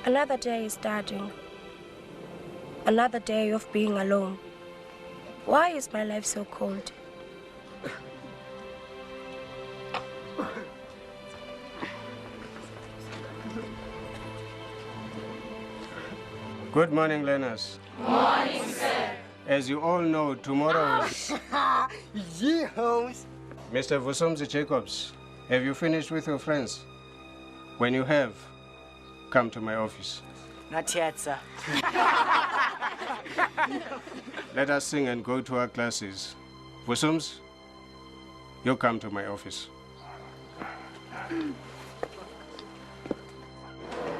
Another day is starting. Another day of being alone. Why is my life so cold? Good morning, learners. Morning, sir. As you all know, tomorrow is... Yeehaws! Mr. Vusomzi Jacobs, have you finished with your friends? When you have, come to my office. Not yet, sir. Let us sing and go to our classes. Vusums, you come to my office.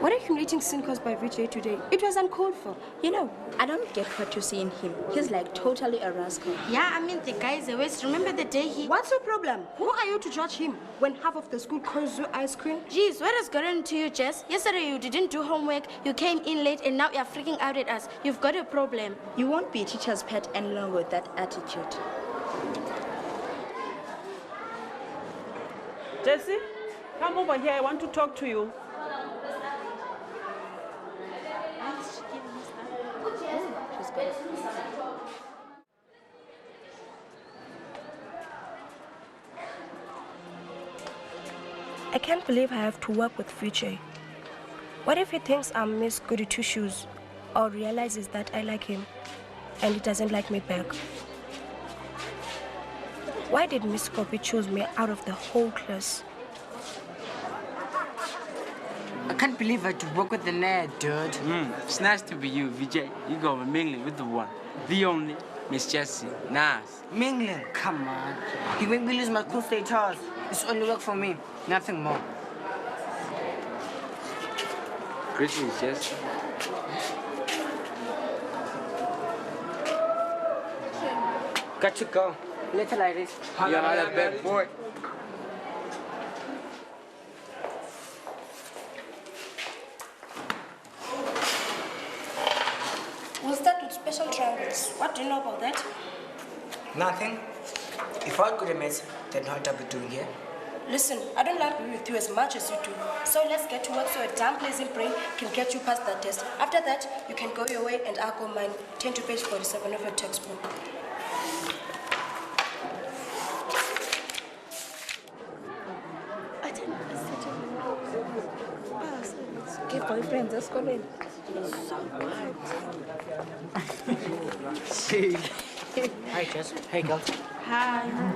What are humiliating sin caused by Vijay today? It was uncalled for. You know, I don't get what you see in him. He's like totally a rascal. Yeah, I mean, the guy is a waste. Remember the day he... What's your problem? Who are you to judge him when half of the school calls you ice cream? Jeez, what has gotten into you, Jess? Yesterday you didn't do homework, you came in late, and now you're freaking out at us. You've got a problem. You won't be a teacher's pet any longer with that attitude. Jessie, come over here. I want to talk to you. I can't believe I have to work with Vijay. What if he thinks I'm Miss Goody Two Shoes or realizes that I like him and he doesn't like me back? Why did Miss Kopi choose me out of the whole class? I can't believe I had to work with the nerd, dude. It's nice to be you, Vijay. You go mingling with the one, the only, Miss Jessie. Nice. Mingling? Come on. You make me lose my cool status. It's only work for me, nothing more. Greetings, Jess. Got to go. Later, ladies. You're not a bad boy. We'll start with special triangles. What do you know about that? Nothing. If I could have met, then what I'd be doing here? Listen, I don't like to be with you as much as you do. So let's get to work so a damn lazy brain can get you past that test. After that, you can go your way and I'll go mine. Turn to page 47 of your textbook. Get boyfriends, let's go in. See. Hi, Jess. Hey, girl. Hi.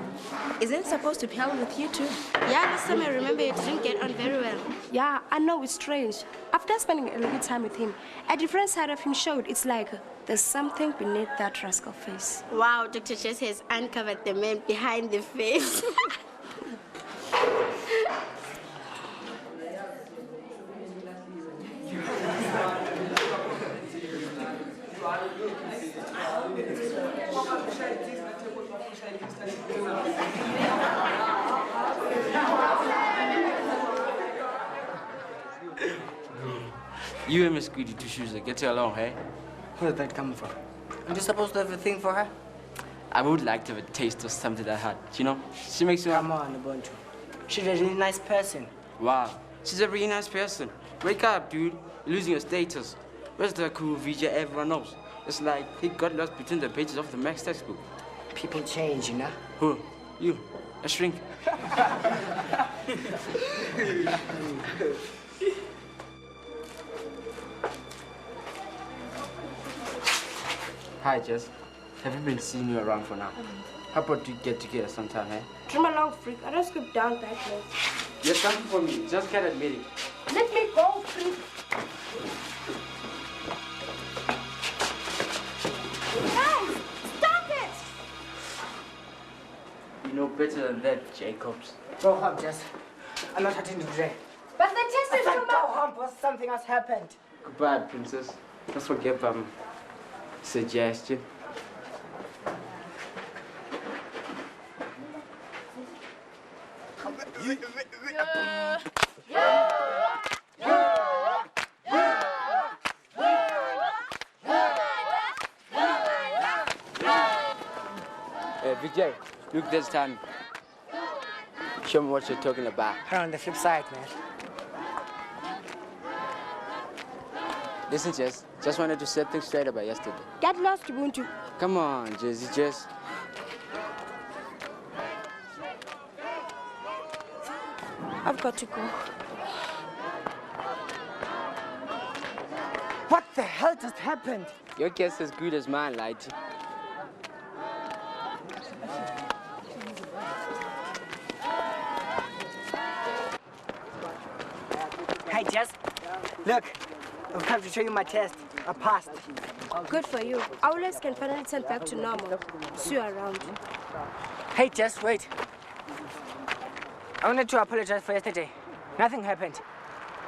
Isn't it supposed to be held with you too? Yeah, last time I remember you didn't get on very well. Yeah, I know it's strange. After spending a little time with him, a different side of him showed. It's like there's something beneath that rascal face. Wow, Dr. Jess has uncovered the man behind the face. You and Miss Goody Two Shoes get along, hey? Where did that come from? Are you supposed to have a thing for her? I would like to have a taste of something that hot. You know, she makes you... Come on, Ubuntu. She's a really nice person. Wow, she's a really nice person. Wake up, dude. You're losing your status. Where's the cool VJ everyone knows? It's like he got lost between the pages of the Max textbook. People change, you know? Who? You. A shrink. Hi, Jess. Have you been seeing you around for now? How about you get together sometime, eh? Trim along, freak. I don't skip down that way. You're something for me. Just get admitted. Let me go, freak. Guys, stop it! You know better than that, Jacobs. Go home, Jess. I'm not hurting you today. But the test is Go tomorrow. home, boss. Something has happened. Goodbye, princess. Let's forget suggestion. Hey, Vijay, look this time. Show me what you're talking about. Her on the flip side, man. Listen, Jess, just wanted to set things straight about yesterday. Get lost, Ubuntu. Come on, Jess. I've got to go. What the hell just happened? Your guess is as good as mine, Lighty. Hey, Jess. Look, I've come to show you my test. I passed. Good for you. Our lives can finally turn back to normal. See you around. Hey, Jess, wait. I wanted to apologize for yesterday. Nothing happened.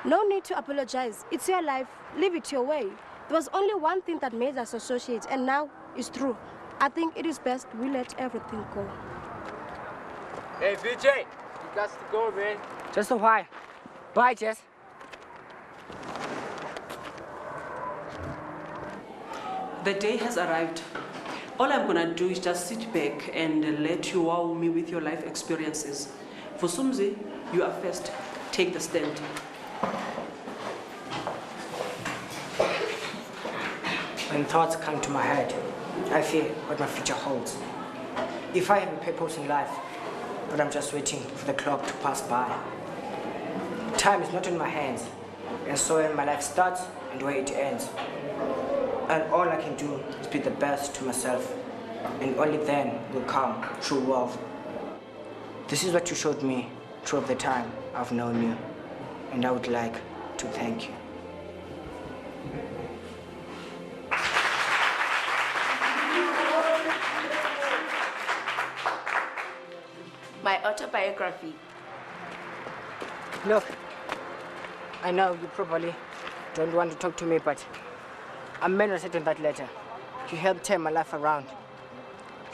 No need to apologize. It's your life. Leave it your way. There was only one thing that made us associate, and now it's true. I think it is best we let everything go. Hey, VJ, you got to go, man. Just a while. Bye, Jess. The day has arrived. All I'm gonna do is just sit back and let you wow me with your life experiences. For Sumzi, you are first. Take the stand. When thoughts come to my head, I fear what my future holds. If I have a purpose in life, but I'm just waiting for the clock to pass by. Time is not in my hands, and so when my life starts and where it ends. And all I can do is be the best to myself, and only then will come true love. This is what you showed me throughout the time I've known you, and I would like to thank you. My autobiography. Look, I know you probably don't want to talk to me, but I'm interested in that letter. You helped turn my life around.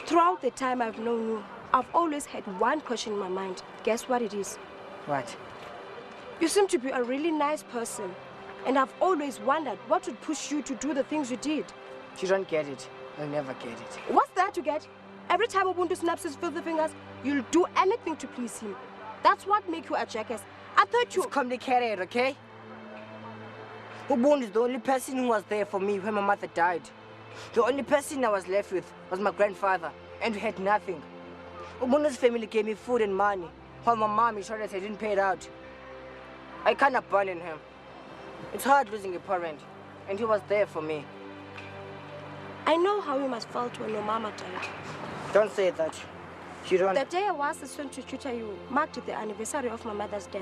Throughout the time I've known you, I've always had one question in my mind. Guess what it is? What? You seem to be a really nice person, and I've always wondered what would push you to do the things you did. You don't get it. You'll never get it. What's there to get? Every time Ubuntu snaps his filthy fingers, you'll do anything to please him. That's what makes you a jackass. I thought you... It's complicated, okay? Ubuntu is the only person who was there for me when my mother died. The only person I was left with was my grandfather, and we had nothing. Ubuntu's family gave me food and money, while my mom ensured that I didn't pay it out. I can't abandon him. It's hard losing a parent, and he was there for me. I know how you must felt when your mama died. Don't say that. You don't... The day I was sent to tutor you marked the anniversary of my mother's death.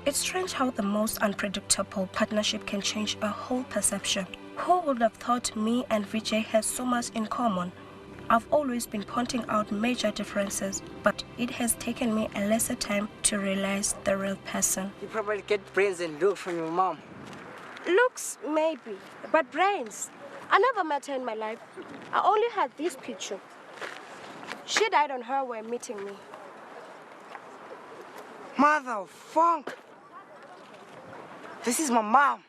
It's strange how the most unpredictable partnership can change a whole perception. Who would have thought me and Vijay had so much in common? I've always been pointing out major differences, but it has taken me a lesser time to realize the real person. You probably get brains and looks from your mom. Looks, maybe, but brains. I never met her in my life. I only had this picture. She died on her way meeting me. Mother of funk! This is my mom.